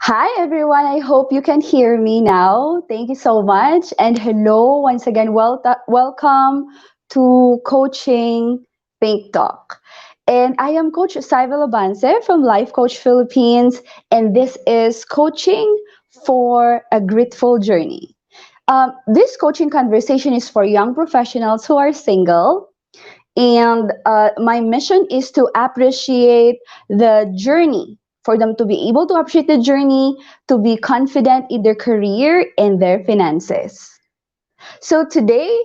Hi everyone, I hope you can hear me now. Thank you so much. And hello once again. Welcome to Coaching Think Talk. And I am Coach Syvel Abance from Life Coach Philippines. And this is Coaching for a Gritful Journey. This coaching conversation is for young professionals who are single. And my mission is to appreciate the journey, for them to be able to appreciate the journey, to be confident in their career and their finances. So today,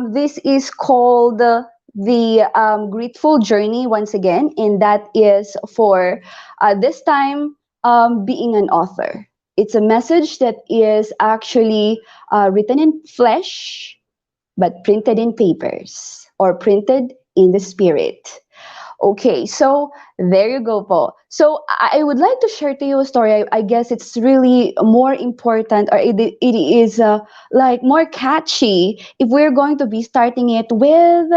this is called the Grateful Journey once again, and that is for this time being an author. It's a message that is actually written in flesh but printed in papers or printed in the spirit. Okay, so there you go, po. So I would like to share to you a story. I guess it's really more important, or it is like more catchy if we're going to be starting it with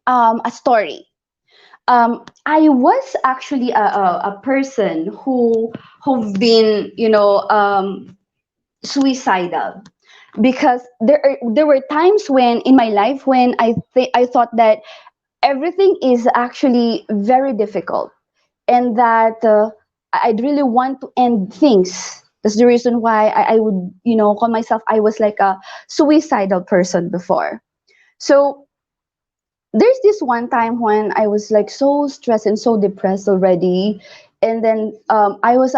a story. I was actually a person who've been, suicidal because there were times when in my life when I thought that everything is actually very difficult and that I'd really want to end things. That's the reason why I would call myself, I was like a suicidal person before. So there's this one time when I was like so stressed and so depressed already, and then I was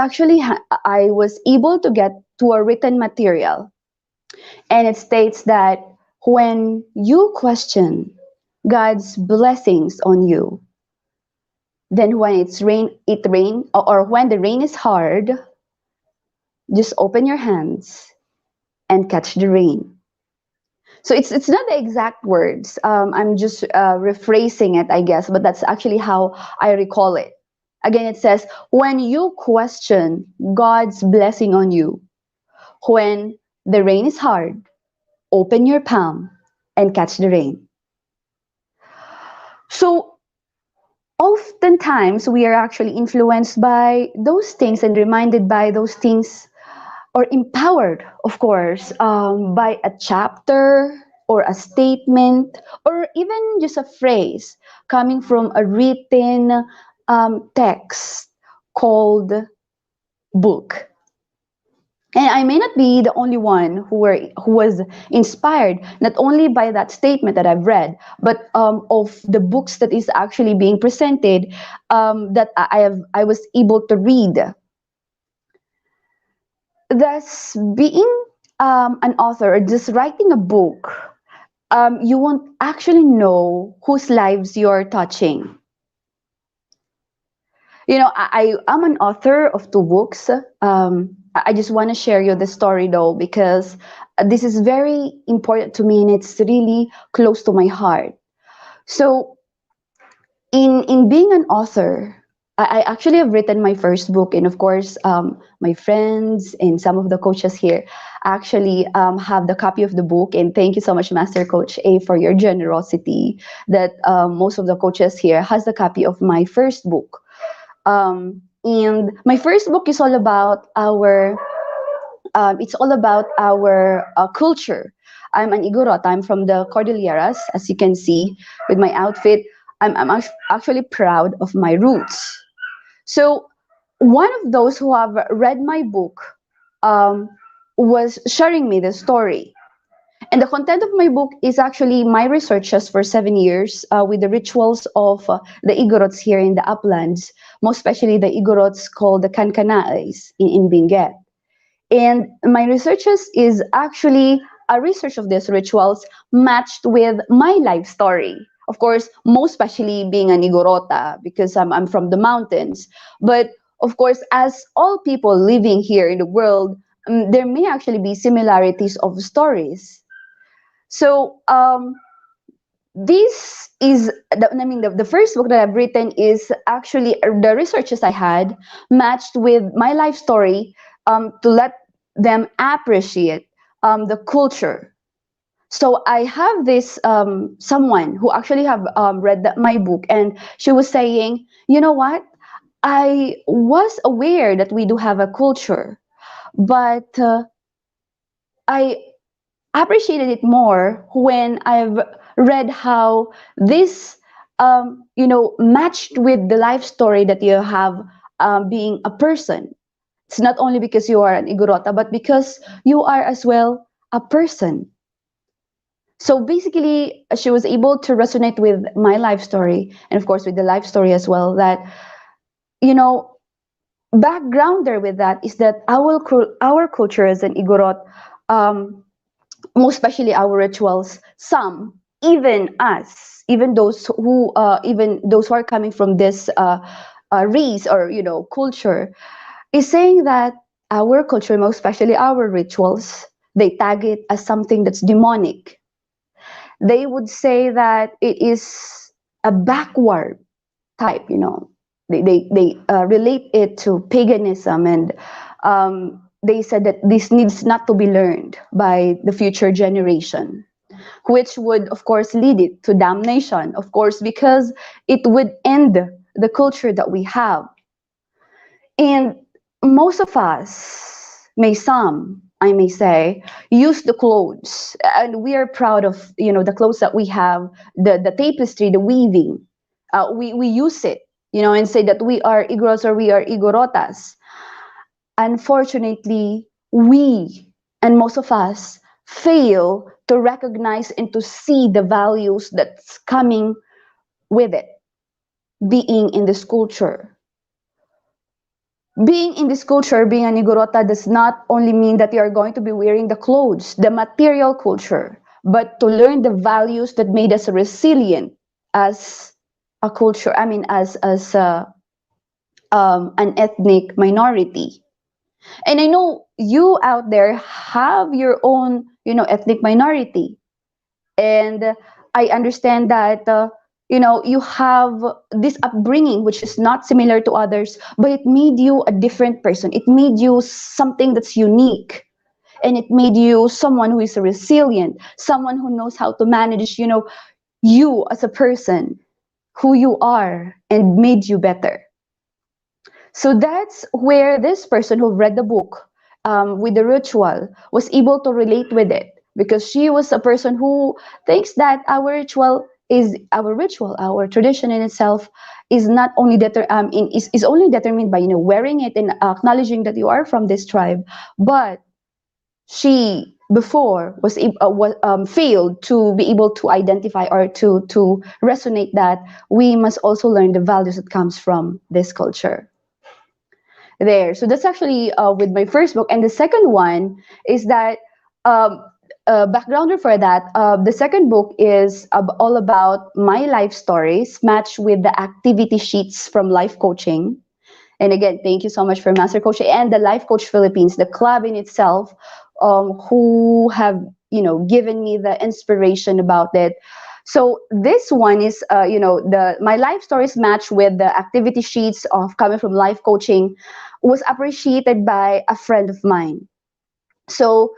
able to get to a written material, and it states that when you question God's blessings on you, then when it rain, or when the rain is hard, just open your hands and catch the rain. So it's not the exact words. I'm just rephrasing it, I guess, but that's actually how I recall it. Again, it says, when you question God's blessing on you, when the rain is hard, open your palm and catch the rain. So oftentimes we are actually influenced by those things and reminded by those things, or empowered, of course, by a chapter or a statement or even just a phrase coming from a written text called book. And I may not be the only one who was inspired not only by that statement that I've read, but of the books that is actually being presented, that I was able to read. Thus, being an author or just writing a book, you won't actually know whose lives you're touching. I am an author of two books. I just want to share you the story though, because this is very important to me and it's really close to my heart. So, in being an author, I actually have written my first book, and of course, my friends and some of the coaches here actually have the copy of the book. And thank you so much, Master Coach A, for your generosity. That most of the coaches here has the copy of my first book. And my first book is all about our culture. I'm an Igorot. I'm from the Cordilleras, as you can see with my outfit. Actually proud of my roots. So one of those who have read my book um, was sharing me the story. And the content of my book is actually my researches for 7 years with the rituals of the Igorots here in the uplands, most especially the Igorots called the Kankanaes in Benguet. And my researches is actually a research of these rituals matched with my life story. Of course, most especially being an Igorota because I'm from the mountains. But of course, as all people living here in the world, there may actually be similarities of stories. So this is, the first book that I've written is actually the researches I had matched with my life story, to let them appreciate the culture. So I have this someone who actually have read my book, and she was saying, you know what? I was aware that we do have a culture, but I appreciated it more when I've read how this, matched with the life story that you have, being a person. It's not only because you are an Igorota, but because you are as well a person. So basically, she was able to resonate with my life story, and of course with the life story as well. That, you know, backgrounder with that is that our culture as an Igorot, um, most especially our rituals, some, even us, even those who are coming from this race, or culture, is saying that our culture, most especially our rituals, they tag it as something that's demonic. They would say that it is a backward type. They relate it to paganism, and they said that this needs not to be learned by the future generation, which would of course lead it to damnation, of course, because it would end the culture that we have. And most of us, I may say, use the clothes, and we are proud of the clothes that we have, the tapestry, the weaving. We use it, and say that we are Igros or we are Igorotas. Unfortunately, we and most of us fail to recognize and to see the values that's coming with it, being in this culture. Being in this culture, being an Igorota, does not only mean that you are going to be wearing the clothes, the material culture, but to learn the values that made us resilient as a culture. I mean, as an ethnic minority. And I know you out there have your own, ethnic minority. And I understand that, you have this upbringing which is not similar to others, but it made you a different person. It made you something that's unique. And it made you someone who is resilient, someone who knows how to manage, you as a person, who you are, and made you better. So that's where this person who read the book, with the ritual, was able to relate with it, because she was a person who thinks that our tradition in itself is not only is only determined by wearing it and acknowledging that you are from this tribe, but she before failed to be able to identify or to resonate that we must also learn the values that comes from this culture there. So that's actually with my first book. And the second one is that, um, backgrounder for that, the second book is all about my life stories matched with the activity sheets from life coaching. And again, thank you so much for Master Coach and the Life Coach Philippines, the club in itself, who have given me the inspiration about it. So this one is, the my life stories match with the activity sheets of coming from life coaching, was appreciated by a friend of mine. So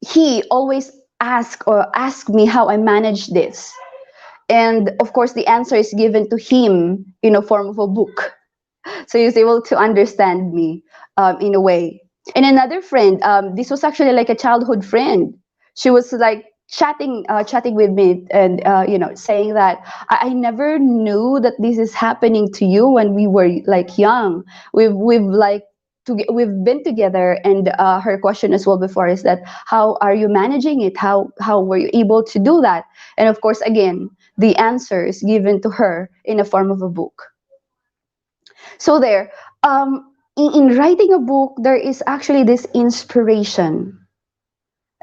he always ask me how I manage this, and of course the answer is given to him in a form of a book. So he was able to understand me, in a way. And another friend, this was actually like a childhood friend. She was like chatting with me, and saying that I never knew that this is happening to you when we were like young. We've been together, and her question as well before is that how are you managing it? How were you able to do that? And of course, again, the answer is given to her in a form of a book. So there, in writing a book, there is actually this inspiration.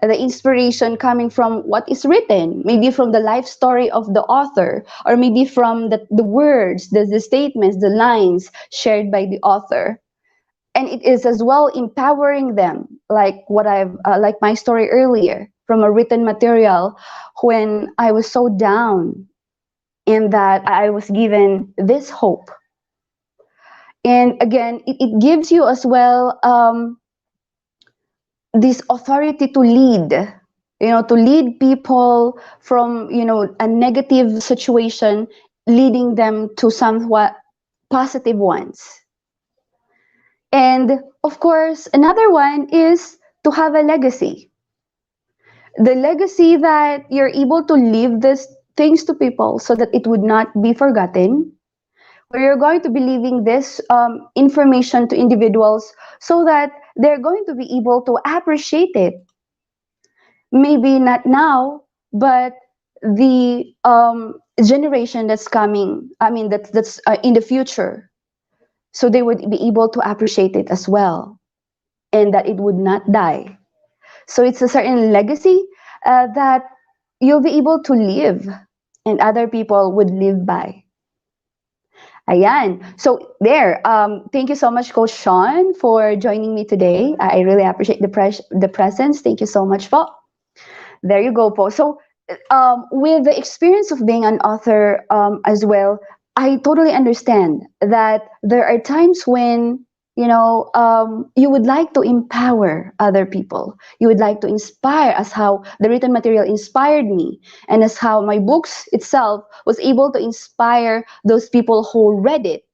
The inspiration coming from what is written, maybe from the life story of the author, or maybe from the words, the statements, the lines shared by the author. And it is as well empowering them, like like my story earlier, from a written material when I was so down, in that I was given this hope. And again, it gives you as well, this authority to lead, to lead people from a negative situation, leading them to somewhat positive ones. And of course, another one is to have a legacy. The legacy that you're able to leave these things to people so that it would not be forgotten, where you're going to be leaving this information to individuals so that they're going to be able to appreciate it. Maybe not now, but the generation that's coming, I mean, that's in the future. So they would be able to appreciate it as well, and that it would not die. So it's a certain legacy that you'll be able to live and other people would live by. Ayan. So there, thank you so much, Coach Sean, for joining me today. I really appreciate the presence. Thank you so much po. There you go po. So with the experience of being an author as well, I totally understand that there are times when you would like to empower other people. You would like to inspire, as how the written material inspired me, and as how my books itself was able to inspire those people who read it.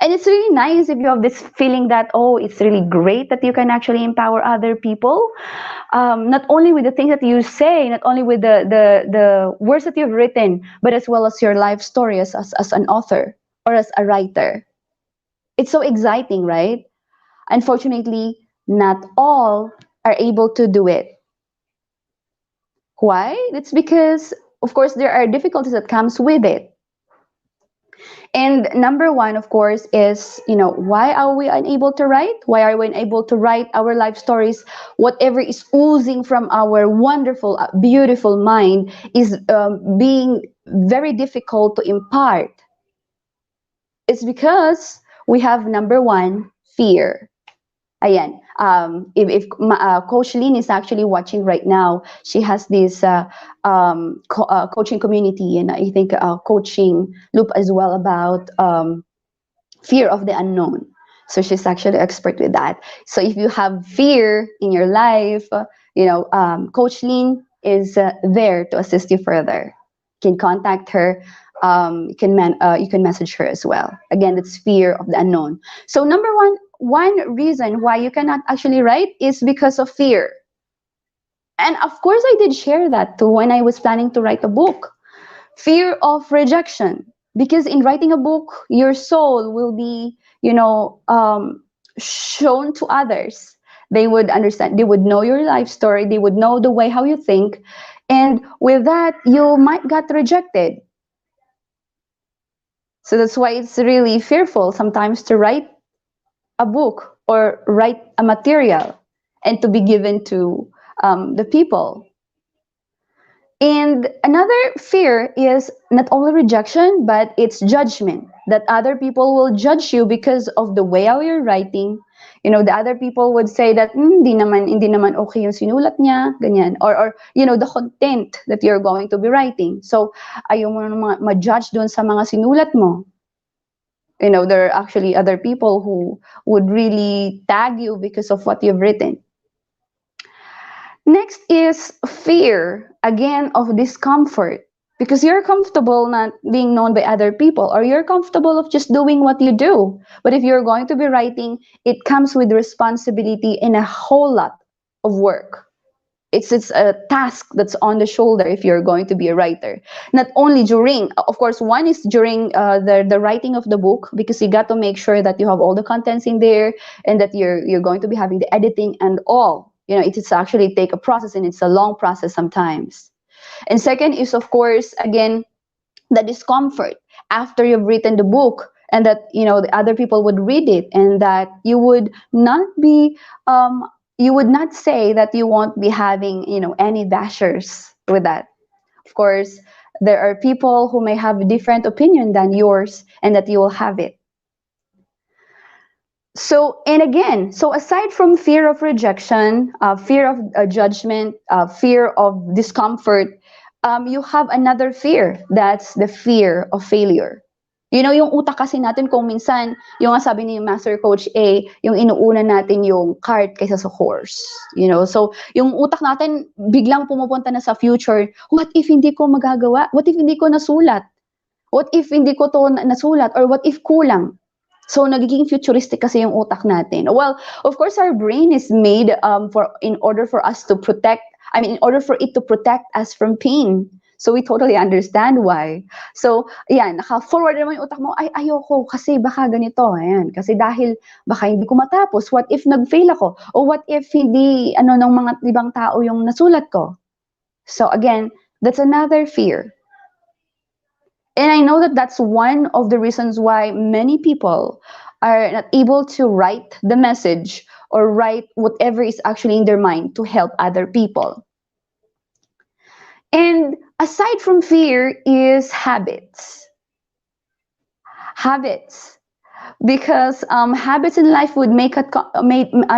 And it's really nice if you have this feeling that, oh, it's really great that you can actually empower other people, not only with the things that you say, not only with the words that you've written, but as well as your life story as an author or as a writer. It's so exciting, right? Unfortunately, not all are able to do it. Why? It's because, of course, there are difficulties that comes with it. And number one, of course, is, why are we unable to write? Why are we unable to write our life stories? Whatever is oozing from our wonderful, beautiful mind is being very difficult to impart. It's because we have, number one, fear. Ayan. If Coach Lynn is actually watching right now, she has this coaching community, and I think coaching loop as well about fear of the unknown. So she's actually expert with that. So if you have fear in your life, Coach Lynn is there to assist you further. You can contact her. You can message her as well. Again, it's fear of the unknown. So number one reason why you cannot actually write is because of fear. And of course, I did share that too when I was planning to write a book. Fear of rejection, because in writing a book, your soul will be, shown to others. They would understand. They would know your life story. They would know the way how you think, and with that, you might get rejected. So that's why it's really fearful sometimes to write a book or write a material and to be given to the people. And another fear is not only rejection, but it's judgment. That other people will judge you because of the way how you're writing. The other people would say that hindi naman okay yung sinulat niya, ganyan. Or the content that you're going to be writing. So ayaw mo ma-judge doon sa mga sinulat mo. There are actually other people who would really tag you because of what you've written. Next is fear, again, of discomfort. Because you're comfortable not being known by other people, or you're comfortable of just doing what you do. But if you're going to be writing, it comes with responsibility and a whole lot of work. It's a task that's on the shoulder if you're going to be a writer. Not only during, of course, one is during the writing of the book, because you got to make sure that you have all the contents in there, and that you're going to be having the editing and all. It's actually take a process, and it's a long process sometimes. And second is, of course, again, the discomfort after you've written the book, and that the other people would read it, and that you would not be you would not say that you won't be having any bashers with that. Of course, there are people who may have a different opinion than yours, and that you will have it. So, and again, so aside from fear of rejection, fear of judgment, fear of discomfort, you have another fear. That's the fear of failure. Yung utak kasi natin kung minsan, yung nga sabi ni Master Coach A, yung inuuna natin yung cart kaysa sa horse. So yung utak natin biglang pumupunta na sa future. What if hindi ko magagawa? What if hindi ko nasulat? What if hindi ko to nasulat, or what if kulang? So nagiging futuristic kasi yung utak natin. Well, of course, our brain is made for in order for us to protect. I mean, in order for it to protect us from pain. So we totally understand why. So, yan, naka-forward naman yung utak mo, ay, ayoko, kasi baka ganito, ayan. Kasi dahil, baka hindi ko matapos, what if nag-fail ako? O what if hindi, ng mga ibang tao yung nasulat ko? So again, that's another fear. And I know that that's one of the reasons why many people are not able to write the message or write whatever is actually in their mind to help other people. And aside from fear is habits. Habits. Because habits in life would make it I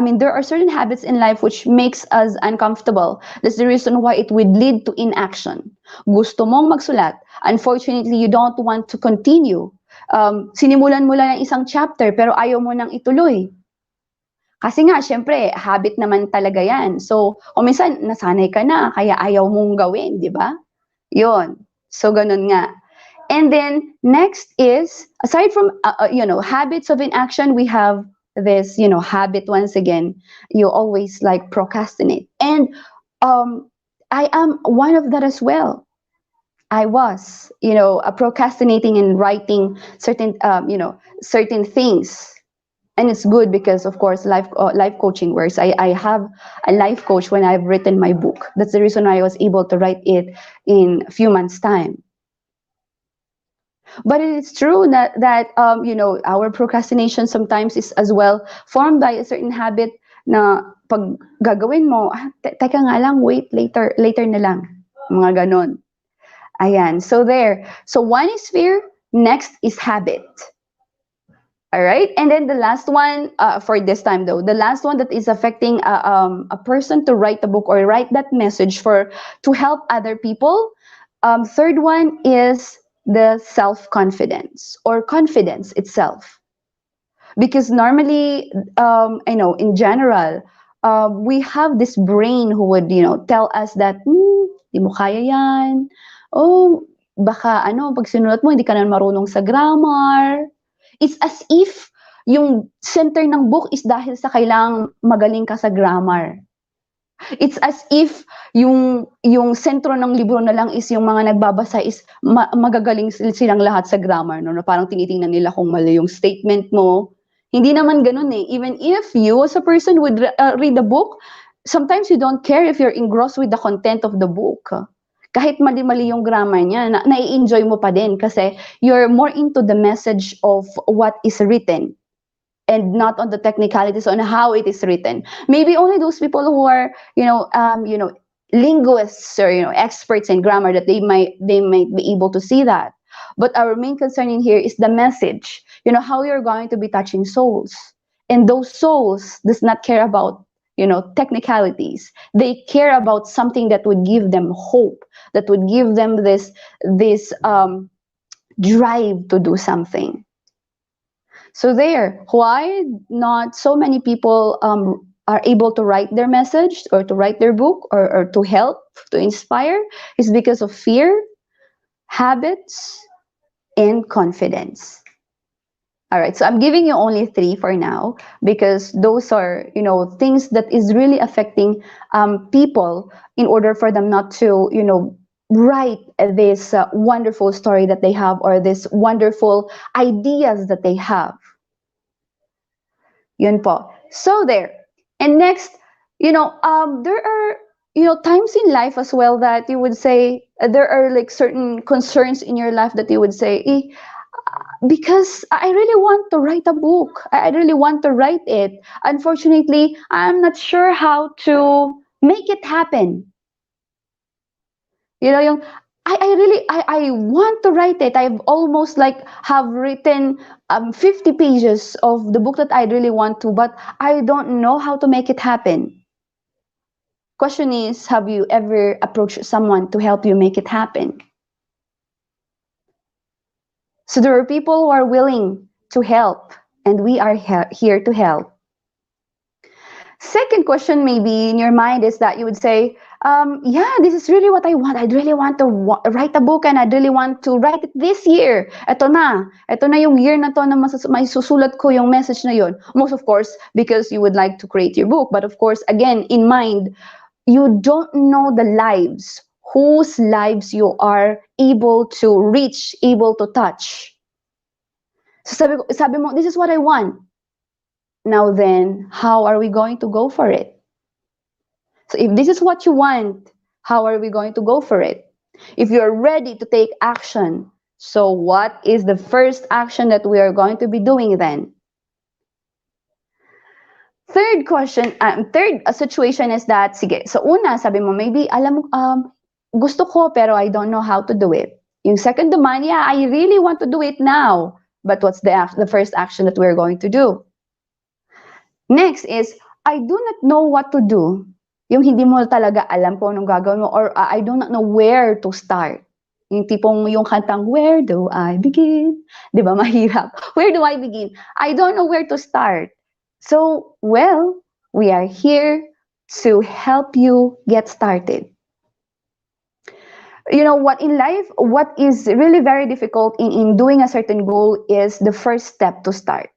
mean, there are certain habits in life which makes us uncomfortable. That's the reason why it would lead to inaction. Gusto mong magsulat, unfortunately you don't want to continue. Sinimulan mo lang ang isang chapter pero ayaw mo nang ituloy. Kasi nga, syempre, habit naman talaga yan. So, o minsan, nasanay ka na, kaya ayaw mong gawin, di ba? Yun. So, ganun nga. And then next is, aside from habits of inaction, we have this habit once again. You always like procrastinate, and I am one of that as well. I was procrastinating and writing certain things, and it's good because of course life coaching works. I have a life coach when I've written my book. That's the reason why I was able to write it in a few months time. But it's true that our procrastination sometimes is as well formed by a certain habit na pag gagawin mo, teka nga lang, wait, later na lang. Mga ganon. Ayan, so there. So one is fear, next is habit. All right, and then the last one for this time though, the last one that is affecting a person to write a book or write that message to help other people. Third one is the self-confidence or confidence itself. Because normally, in general, we have this brain who would, tell us that, di mo kaya yan. Oh, baka, pag sinulat mo, hindi ka na marunong sa grammar. It's as if yung center ng book is dahil sa kailangang magaling ka sa grammar. It's as if yung sentro ng libro na lang is yung mga nagbabasa is magagaling silang lahat sa grammar, no? Na parang tinitingnan nila kung mali yung statement mo. Hindi naman ganun eh. Even if you as a person would read the book, sometimes you don't care if you're engrossed with the content of the book. Kahit mali-mali yung grammar niya, nai-enjoy mo pa din kasi you're more into the message of what is written and not on the technicalities on how it is written. Maybe only those people who are, linguists or experts in grammar that they might be able to see that. But our main concern in here is the message. How you're going to be touching souls, and those souls does not care about technicalities. They care about something that would give them hope, that would give them this drive to do something. So there, why not so many people are able to write their message or to write their book or to help, to inspire, is because of fear, habits, and confidence. All right, so I'm giving you only 3 for now because those are, things that is really affecting people in order for them not to, write this wonderful story that they have or this wonderful ideas that they have. Yun po. So there. And next, there are, times in life as well that you would say there are like certain concerns in your life that you would say, because I really want to write a book. I really want to write it. Unfortunately, I'm not sure how to make it happen. Yung I want to write it. I've almost have written 50 pages of the book that I really want to, but I don't know how to make it happen. Question is, have you ever approached someone to help you make it happen? So there are people who are willing to help, and we are here to help. Second question maybe in your mind is that you would say, yeah, this is really what I want. I really want to write a book and I really want to write it this year. Ito na. Ito na yung year na to na may susulat ko yung message na yun. Most of course, because you would like to create your book. But of course, again, in mind, you don't know the lives, whose lives you are able to reach, able to touch. So sabi mo, this is what I want. Now then, how are we going to go for it? So if this is what you want, how are we going to go for it? If you're ready to take action, so what is the first action that we are going to be doing then? Third question, third situation is that, sige, so una, sabi mo, maybe, alam mo, gusto ko pero I don't know how to do it. Yung second naman, yeah, I really want to do it now. But what's the first action that we're going to do? Next is, I do not know what to do. Yung hindi mo talaga alam kung anong gagawin mo or I do not know where to start. Yung tipong yung kantang, where do I begin? Di ba, mahirap. Where do I begin? I don't know where to start. So, well, we are here to help you get started. You know what, in life, what is really very difficult in doing a certain goal is the first step to start.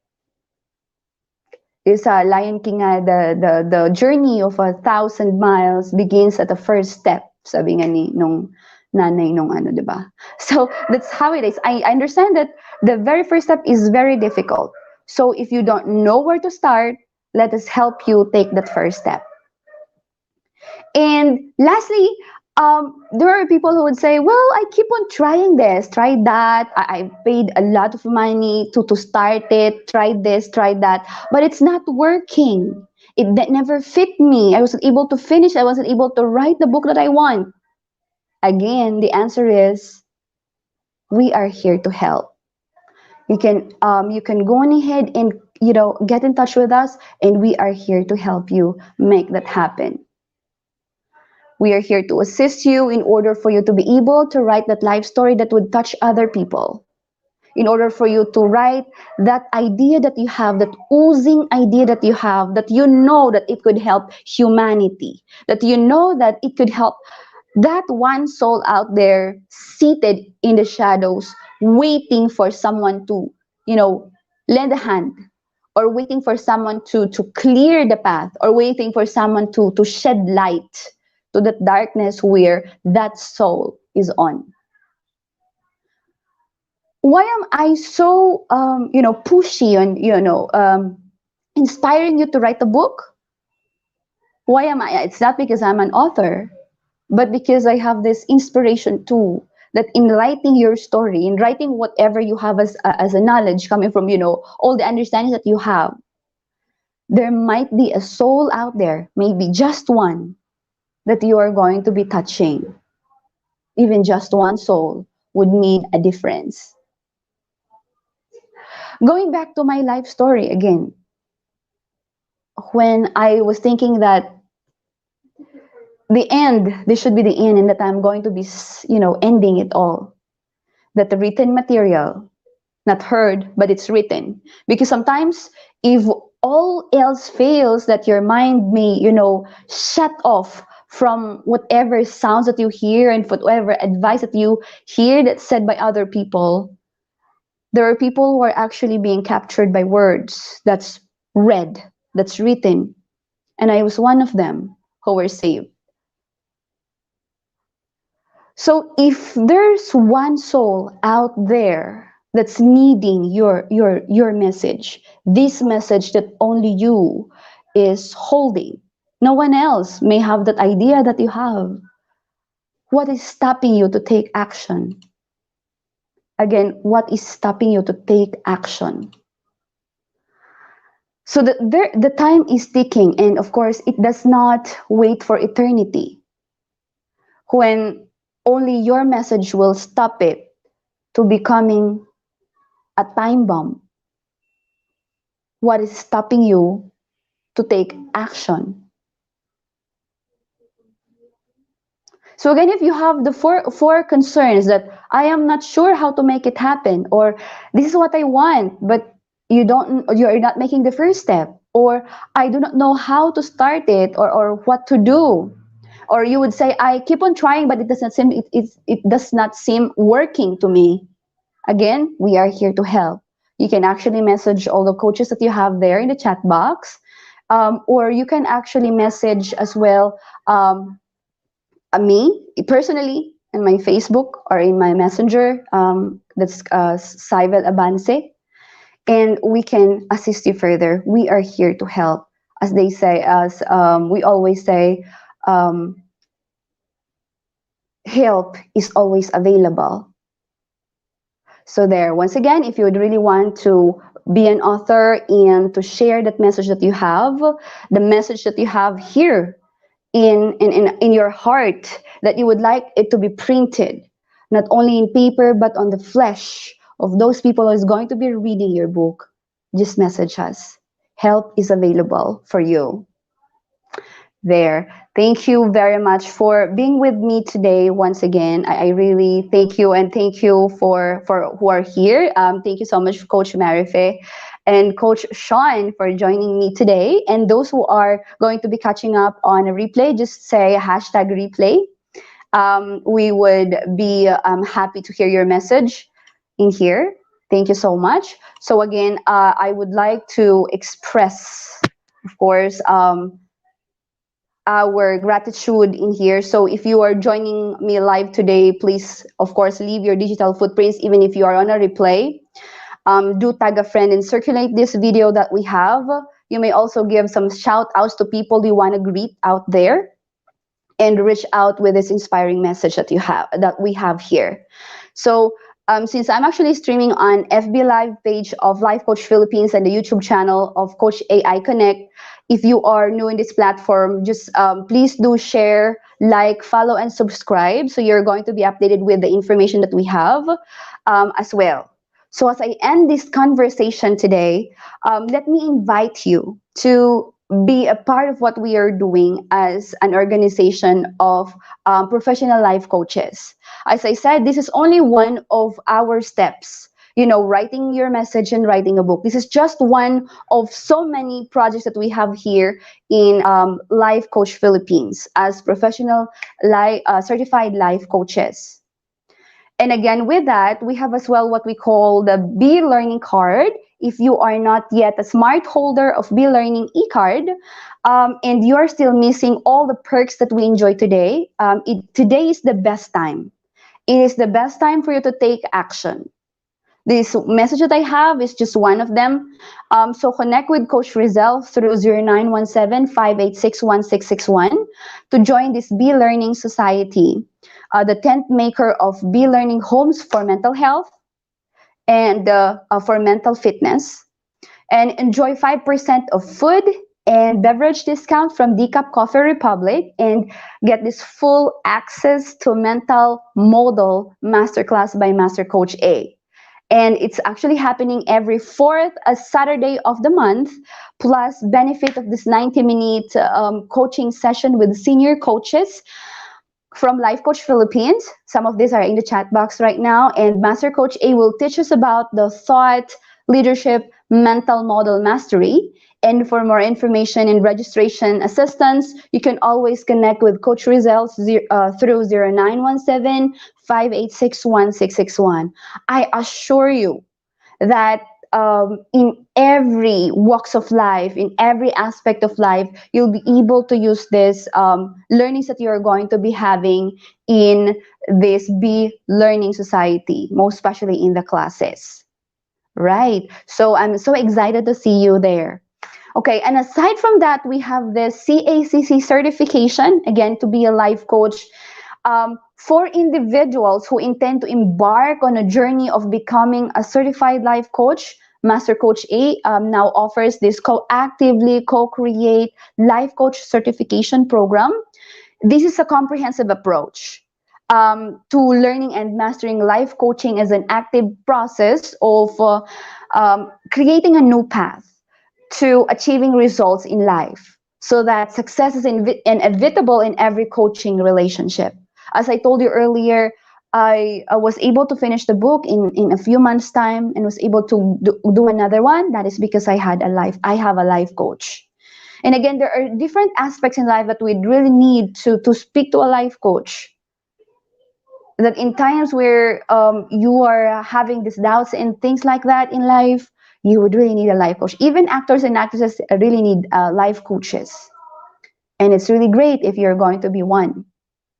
Is Lion King, the journey of 1,000 miles begins at the first step, sabi nga ni nung nanay nung ano, di ba? So that's how it is. I understand that the very first step is very difficult. So if you don't know where to start, let us help you take that first step. And lastly, there are people who would say, well, I keep on trying this, try that. I paid a lot of money to start it, try this, try that, but it's not working. It never fit me. I wasn't able to finish. I wasn't able to write the book that I want. Again, the answer is, we are here to help. You can go on ahead and get in touch with us, and we are here to help you make that happen. We are here to assist you in order for you to be able to write that life story that would touch other people. In order for you to write that idea that you have, that oozing idea that you have, that you know that it could help humanity, that you know that it could help that one soul out there seated in the shadows, waiting for someone to, lend a hand, or waiting for someone to clear the path, or waiting for someone to shed light to that darkness where that soul is on. Why am I so, pushy on, inspiring you to write a book? Why am I? It's not because I'm an author, but because I have this inspiration too, that in writing your story, in writing whatever you have as a knowledge coming from, all the understandings that you have, there might be a soul out there, maybe just one, that you are going to be touching. Even just one soul would mean a difference. Going back to my life story again, when I was thinking that the end, this should be the end, and that I'm going to be, ending it all, that the written material, not heard, but it's written. Because sometimes, if all else fails, that your mind may, shut off from whatever sounds that you hear and whatever advice that you hear that's said by other people, there are people who are actually being captured by words that's read, that's written. And I was one of them who were saved. So if there's one soul out there that's needing your message, this message that only you is holding, no one else may have that idea that you have, what is stopping you to take action? Again, what is stopping you to take action? So the time is ticking, and of course, it does not wait for eternity. When only your message will stop it to becoming a time bomb. What is stopping you to take action? So again, if you have the four concerns that I am not sure how to make it happen, or this is what I want, but you're not making the first step, or I do not know how to start it, or what to do. Or you would say, I keep on trying, but it does not seem working to me. Again, we are here to help. You can actually message all the coaches that you have there in the chat box, or you can actually message as well, me personally in my Facebook or in my messenger. That's Syvel Abance, and we can assist you further. We are here to help. As they say, as we always say, um, help is always available. So there, once again, if you would really want to be an author and to share that message that you have, the message that you have here in your heart, that you would like it to be printed, not only in paper, but on the flesh of those people who is going to be reading your book, just message us. Help is available for you. There. Thank you very much for being with me today once again. I really thank you, and thank you for who are here. Thank you so much, Coach Marife and Coach Sean, for joining me today. And those who are going to be catching up on a replay, just say hashtag replay. We would be happy to hear your message in here. Thank you so much. So again, I would like to express, of course, our gratitude in here. So if you are joining me live today, please, of course, leave your digital footprints, even if you are on a replay. Do tag a friend and circulate this video that we have. You may also give some shout outs to people you want to greet out there, and reach out with this inspiring message that we have here. So since I'm actually streaming on FB Live page of Life Coach Philippines and the YouTube channel of Coach AI Connect, if you are new in this platform, just please do share, like, follow, and subscribe, so you're going to be updated with the information that we have as well. So as I end this conversation today, let me invite you to be a part of what we are doing as an organization of professional life coaches. As I said, this is only one of our steps. You know, writing your message and writing a book. This is just one of so many projects that we have here in Life Coach Philippines as professional certified life coaches. And again, with that, we have as well what we call the Be Learning card. If you are not yet a smart holder of Be Learning e-card, and you're still missing all the perks that we enjoy today, today is the best time. It is the best time for you to take action. This message that I have is just one of them. So connect with Coach Rizel through 0917-586-1661 to join this Be Learning Society, the tent maker of Be Learning homes for mental health and for mental fitness. And enjoy 5% of food and beverage discount from Decaf Coffee Republic, and get this full access to mental model masterclass by Master Coach A. And it's actually happening every fourth Saturday of the month, plus benefit of this 90-minute coaching session with senior coaches from Life Coach Philippines. Some of these are in the chat box right now. And Master Coach A will teach us about the thought, leadership, mental model mastery. And for more information and registration assistance, you can always connect with Coach Rizel through 0917-586-1661. I assure you that in every walks of life, in every aspect of life, you'll be able to use this learnings that you're going to be having in this Be Learning Society, most especially in the classes. Right. So I'm so excited to see you there. Okay, and aside from that, we have the CACC certification, again, to be a life coach. For individuals who intend to embark on a journey of becoming a certified life coach, Master Coach A now offers this Actively Co-Create Life Coach Certification Program. This is a comprehensive approach to learning and mastering life coaching as an active process of creating a new path to achieving results in life, so that success is inevitable in every coaching relationship. As I told you earlier, I was able to finish the book in a few months' time, and was able to do another one. That is because I have a life coach. And again, there are different aspects in life that we really need to speak to a life coach. That in times where you are having these doubts and things like that in life, you would really need a life coach. Even actors and actresses really need life coaches. And it's really great if you're going to be one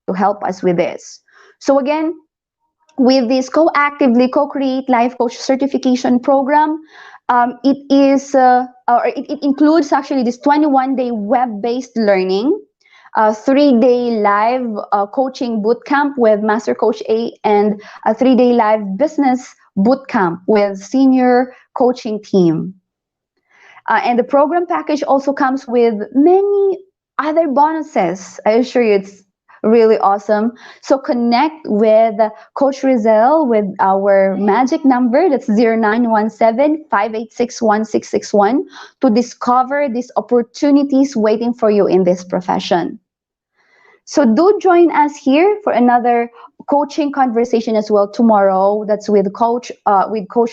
to help us with this. So again, with this co-actively co-create life coach certification program, it is or it includes actually this 21-day web-based learning, a 3-day live coaching boot camp with Master Coach A, and a 3-day live business boot camp with senior coaching team. And the program package also comes with many other bonuses. I assure you it's really awesome. So connect with Coach Rizel with our magic number, that's 0917-586-1661, to discover these opportunities waiting for you in this profession. So do join us here for another coaching conversation as well tomorrow. That's with Coach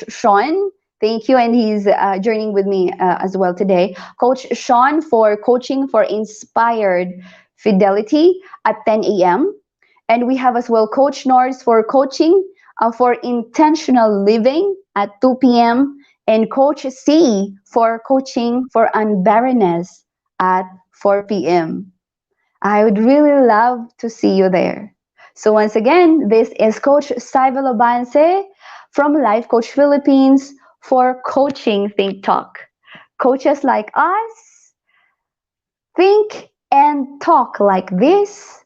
Sean. Thank you, and he's joining with me as well today. Coach Sean for coaching for inspired fidelity at 10 a.m. And we have as well Coach Norris for coaching for intentional living at 2 p.m. and Coach C for coaching for unbarrenness at 4 p.m. I would really love to see you there. So once again, this is Coach Syvel Abance from Life Coach Philippines for Coaching Think Talk. Coaches like us think and talk like this.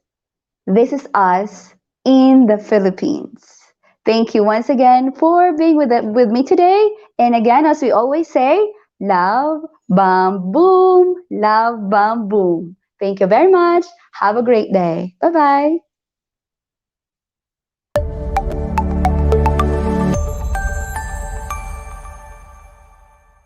This is us in the Philippines. Thank you once again for being with me today. And again, as we always say, love, bam, boom, love, bam, boom. Thank you very much. Have a great day. Bye bye.